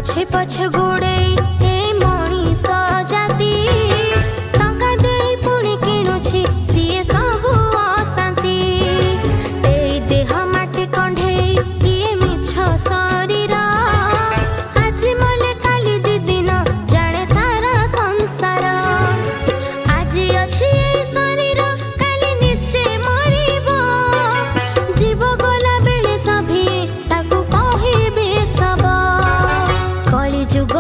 पछे पछे गोड़े ए मणिष जाति टंका देई पुणी किणुछि सिए सबु अशांति ए देह माटी कंढेई किए मिछ शरीर आज मले काली दी दिन जाने सारा संसार आज अछि ए शरीर काली निश्चय मरिबो जीव गला बेले सभी ताकू कहिबे सब कली जुग